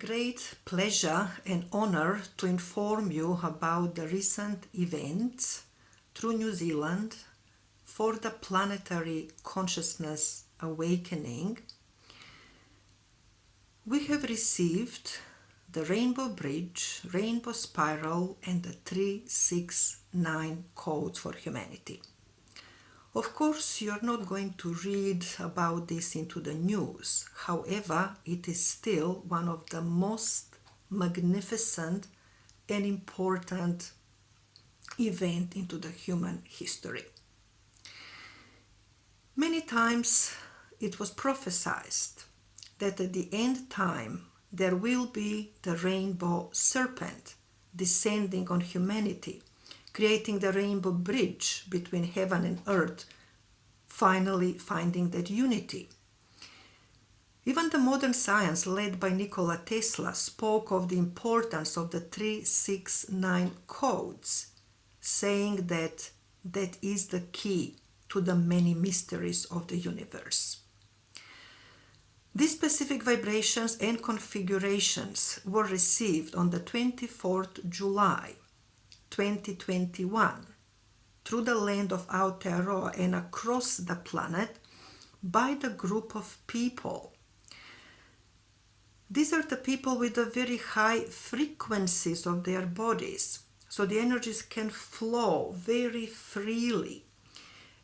great pleasure and honor to inform you about the recent events through New Zealand for the planetary consciousness awakening. We have received the Rainbow Bridge, Rainbow Spiral, and the 369 codes for humanity. Of course, you're not going to read about this into the news. However, it is still one of the most magnificent and important event into the human history. Many times it was prophesied that at the end time there will be the rainbow serpent descending on humanity, creating the rainbow bridge between heaven and earth, finally finding that unity. Even the modern science led by Nikola Tesla spoke of the importance of the 369 codes, saying that that is the key to the many mysteries of the universe. These specific vibrations and configurations were received on the 24th July 2021 through the land of Aotearoa and across the planet by the group of people. These are the people with the very high frequencies of their bodies, so the energies can flow very freely.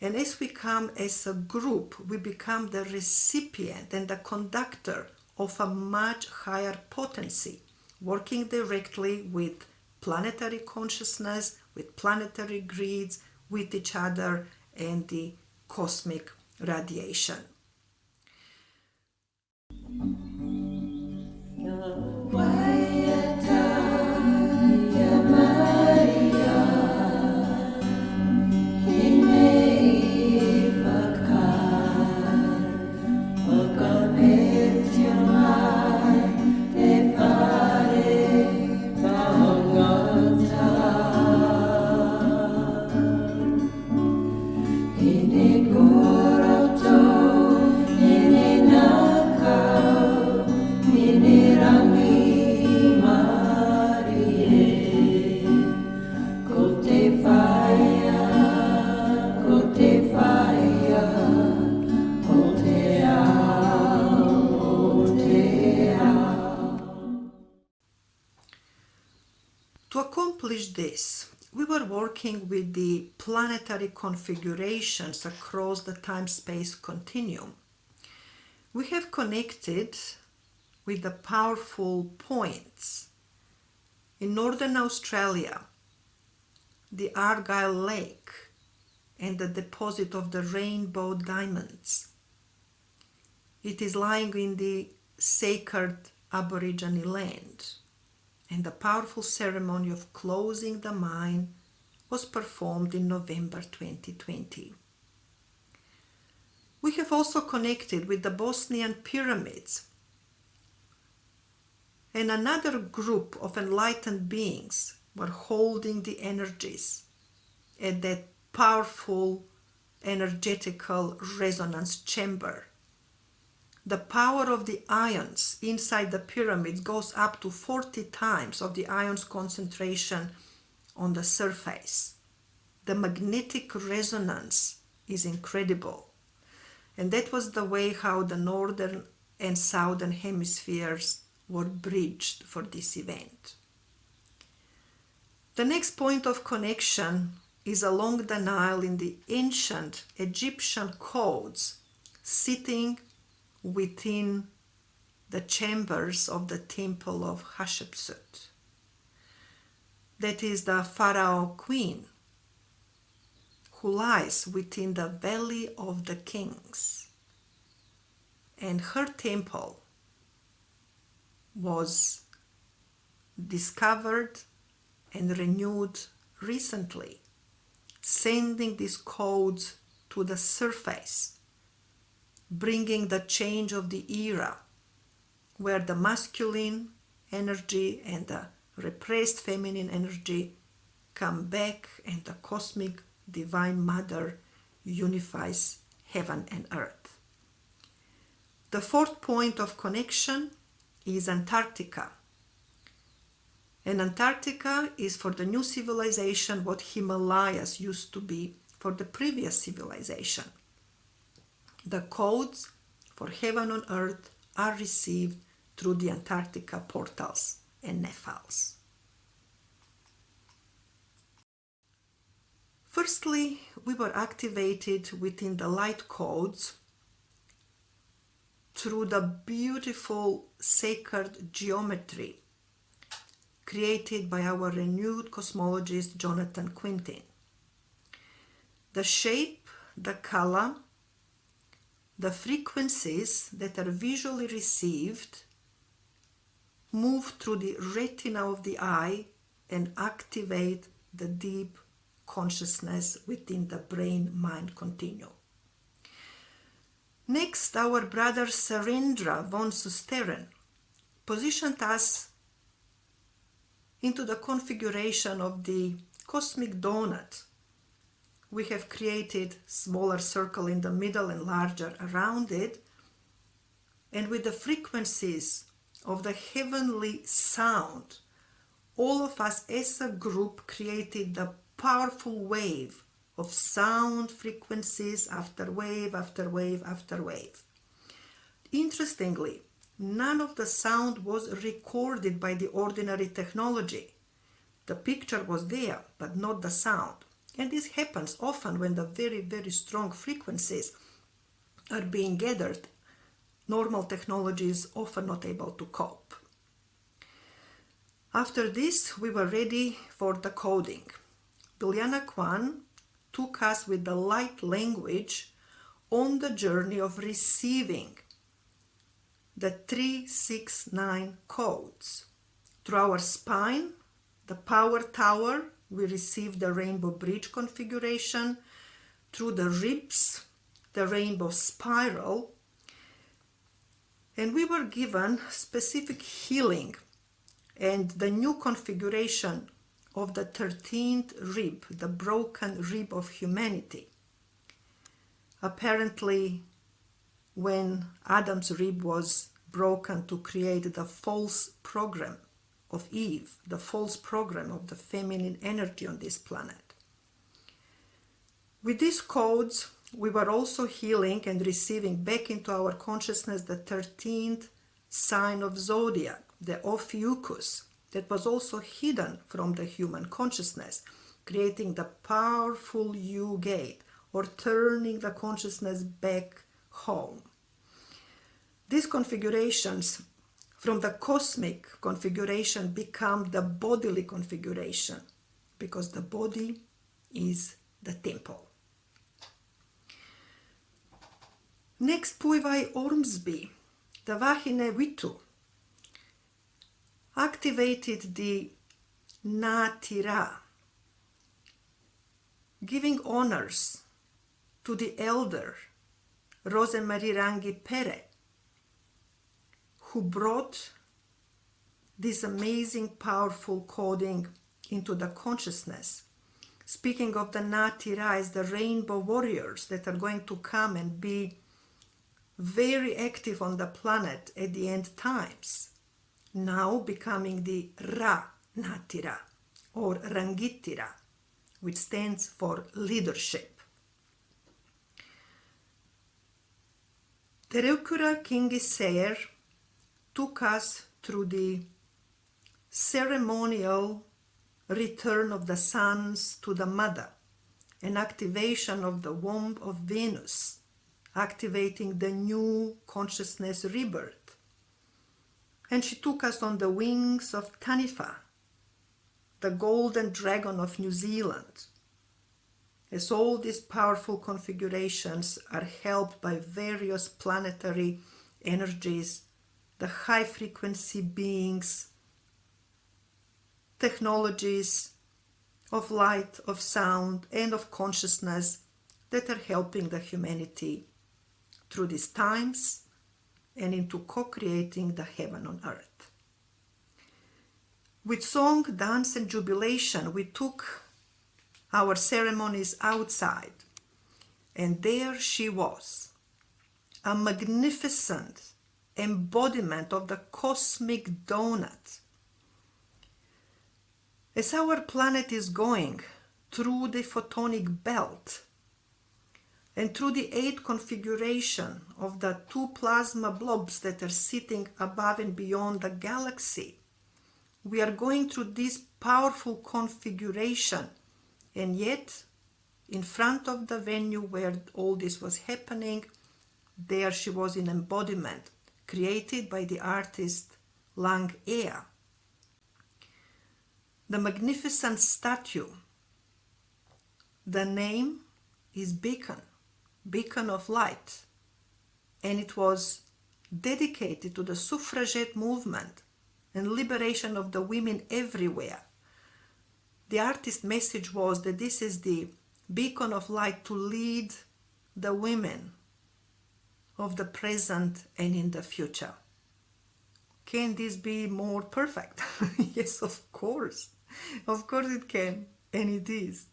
And as we come as a group, we become the recipient and the conductor of a much higher potency, working directly with planetary consciousness, with planetary grids, with each other, and the cosmic radiation. To accomplish this, we were working with the planetary configurations across the time-space continuum. We have connected with the powerful points in Northern Australia, the Argyle Lake, and the deposit of the rainbow diamonds. It is lying in the sacred Aborigine land, and the powerful ceremony of closing the mine was performed in November 2020. We have also connected with the Bosnian pyramids, and another group of enlightened beings were holding the energies at that powerful energetical resonance chamber. The power of the ions inside the pyramid goes up to 40 times of the ions concentration on the surface. The magnetic resonance is incredible. And that was the way how the northern and southern hemispheres were bridged for this event. The next point of connection is along the Nile in the ancient Egyptian codes, sitting within the chambers of the temple of Hatshepsut. That is the Pharaoh queen who lies within the Valley of the Kings. And her temple was discovered and renewed recently, sending these codes to the surface, bringing the change of the era where the masculine energy and the repressed feminine energy come back and the cosmic divine mother unifies heaven and earth. The fourth point of connection is Antarctica. And Antarctica is for the new civilization what Himalayas used to be for the previous civilization. The codes for heaven on earth are received through the Antarctica portals and nephals. Firstly, we were activated within the light codes through the beautiful sacred geometry created by our renewed cosmologist Jonathan Quintin. The shape, the color, the frequencies that are visually received move through the retina of the eye and activate the deep consciousness within the brain-mind continuum. Next, our brother Sarendra von Susteren positioned us into the configuration of the cosmic donut. We have created smaller circle in the middle and larger around it, and with the frequencies of the heavenly sound, all of us as a group created the powerful wave of sound frequencies after wave after wave after wave. Interestingly, none of the sound was recorded by the ordinary technology. The picture was there, but not the sound. And this happens often when the very, very strong frequencies are being gathered. Normal technology is often not able to cope. After this, we were ready for the coding. Biljana Kwan took us with the light language on the journey of receiving the 369 codes. Through our spine, the power tower, we received the rainbow bridge configuration. Through the ribs, the rainbow spiral. And we were given specific healing and the new configuration of the 13th rib, the broken rib of humanity. Apparently, when Adam's rib was broken to create the false program of Eve, the false program of the feminine energy on this planet. With these codes, we were also healing and receiving back into our consciousness the 13th sign of zodiac, the Ophiuchus, that was also hidden from the human consciousness, creating the powerful U-gate, or turning the consciousness back home. These configurations from the cosmic configuration become the bodily configuration, because the body is the temple. Next, Puivai Ormsby, the Vahine Vitu, activated the Natira, giving honors to the elder Rosemarie Rangi Pere, who brought this amazing, powerful coding into the consciousness. Speaking of the Natira as the rainbow warriors that are going to come and be very active on the planet at the end times, now becoming the Ra Natira or Rangitira, which stands for leadership. Tereukura Kingiseer took us through the ceremonial return of the sons to the mother, an activation of the womb of Venus, activating the new consciousness rebirth. And she took us on the wings of Tanifa, the golden dragon of New Zealand, as all these powerful configurations are helped by various planetary energies, the high frequency beings, technologies of light, of sound, and of consciousness that are helping the humanity through these times and into co-creating the heaven on earth. With song, dance, and jubilation, we took our ceremonies outside, and there she was, a magnificent embodiment of the cosmic donut. As our planet is going through the photonic belt and through the 8 configuration of the 2 plasma blobs that are sitting above and beyond the galaxy, we are going through this powerful configuration, and yet in front of the venue where all this was happening, there she was in embodiment created by the artist Lang Ea. The magnificent statue, the name is Beacon of Light, and it was dedicated to the suffragette movement and liberation of the women everywhere. The artist's message was that this is the beacon of light to lead the women of the present and in the future. Can this be more perfect? Yes, of course. Of course it can, and it is.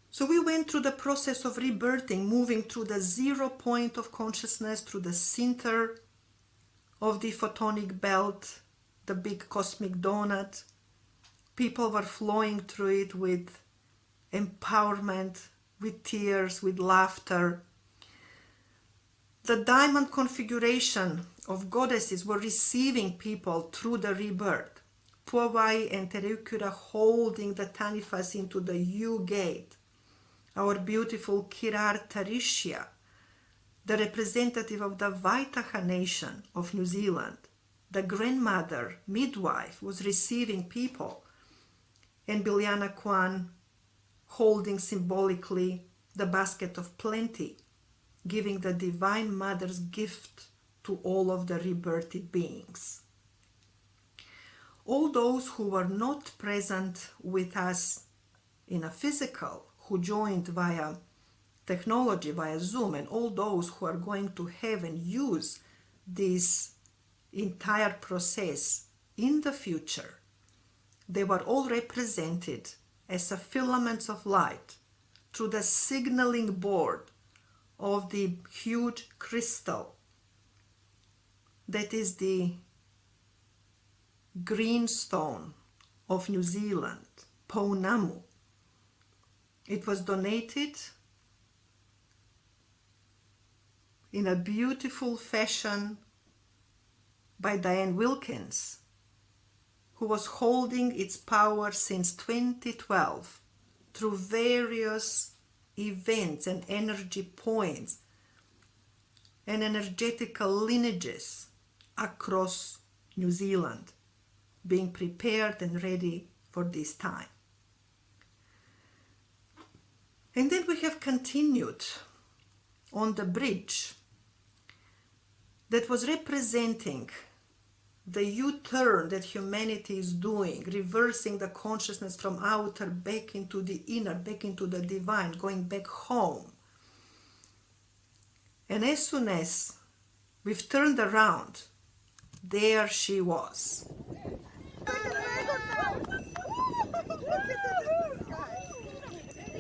So we went through the process of rebirthing, moving through the 0 point of consciousness, through the center of the photonic belt, the big cosmic donut. People were flowing through it with empowerment, with tears, with laughter. The diamond configuration of goddesses were receiving people through the rebirth. Puavai and Tereukura holding the Tanifas into the U gate. Our beautiful Kirar Tarishia, the representative of the Waitaha nation of New Zealand, the grandmother, midwife, was receiving people, and Biljana Kwan holding symbolically the basket of plenty, giving the Divine Mother's gift to all of the rebirthed beings. All those who were not present with us in a physical, who joined via technology, via Zoom, and all those who are going to have and use this entire process in the future, they were all represented as a filaments of light through the signaling board of the huge crystal that is the greenstone of New Zealand, Pounamu. It was donated in a beautiful fashion by Diane Wilkins, who was holding its power since 2012 through various events and energy points and energetical lineages across New Zealand, being prepared and ready for this time. And then we have continued on the bridge that was representing the U-turn that humanity is doing, reversing the consciousness from outer back into the inner, back into the divine, going back home. And as soon as we've turned around, there she was.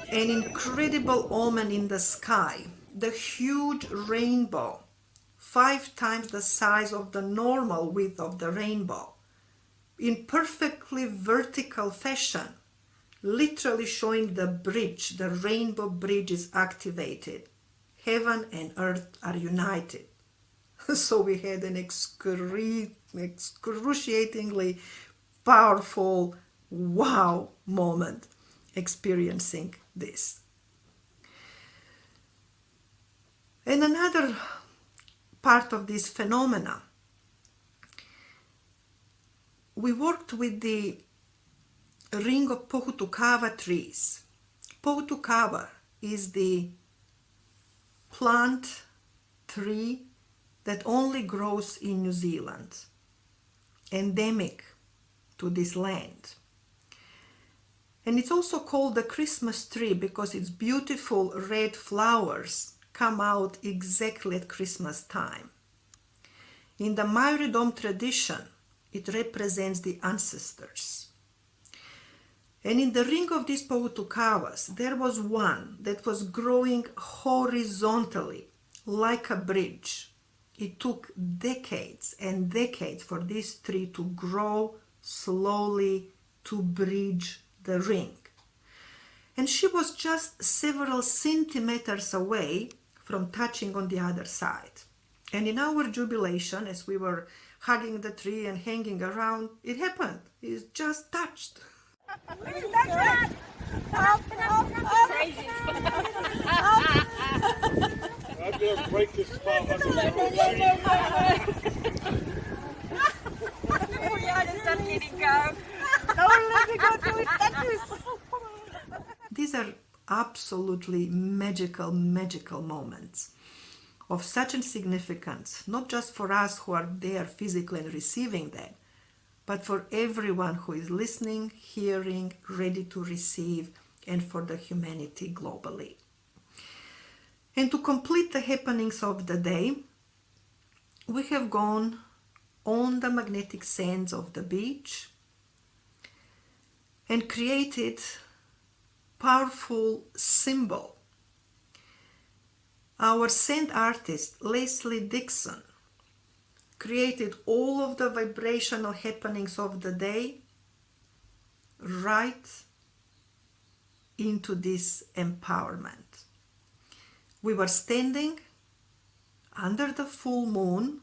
An incredible omen in the sky, the huge rainbow, 5 times the size of the normal width of the rainbow, in perfectly vertical fashion, literally showing the bridge. The rainbow bridge is activated. Heaven and earth are united. So we had an excruciatingly powerful wow moment experiencing this. And another part of this phenomena, we worked with the ring of Pohutukawa trees. Pohutukawa is the plant tree that only grows in New Zealand, endemic to this land. And it's also called the Christmas tree because its beautiful red flowers come out exactly at Christmas time. In the Maori Dom tradition, it represents the ancestors. And in the ring of these Pohutukawas, there was one that was growing horizontally like a bridge, It took decades and decades for this tree to grow slowly to bridge the ring. And she was just several centimeters away from touching on the other side. And in our jubilation, as we were hugging the tree and hanging around, it happened. It just touched. I'm going to break this 500. These are absolutely magical moments of such a significance, not just for us who are there physically and receiving that, but for everyone who is listening, hearing, ready to receive, and for the humanity globally. And to complete the happenings of the day, we have gone on the magnetic sands of the beach and created powerful symbol. Our sand artist, Leslie Dixon, created all of the vibrational happenings of the day right into this empowerment. We were standing under the full moon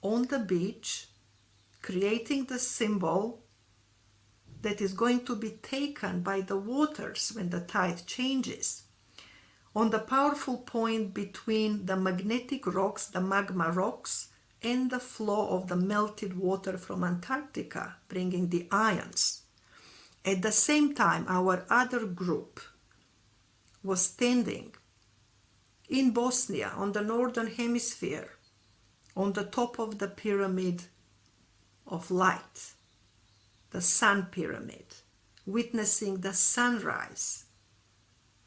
on the beach, creating the symbol that is going to be taken by the waters when the tide changes, on the powerful point between the magnetic rocks, the magma rocks, and the flow of the melted water from Antarctica, bringing the ions. At the same time, our other group was standing in Bosnia, on the northern hemisphere, on the top of the pyramid of light, the sun pyramid, witnessing the sunrise.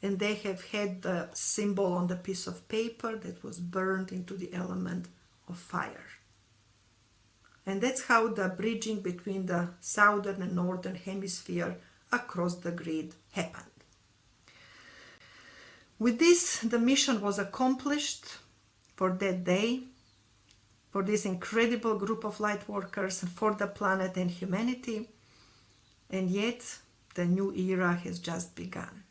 And they have had the symbol on the piece of paper that was burned into the element of fire. And that's how the bridging between the southern and northern hemisphere across the grid happened. With this, the mission was accomplished for that day, for this incredible group of light workers, and for the planet and humanity. And yet, the new era has just begun.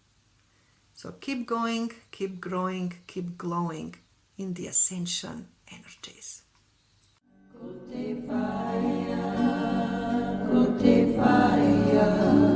So keep going, keep growing, keep glowing in the ascension energies. Kutevaya, Kutevaya.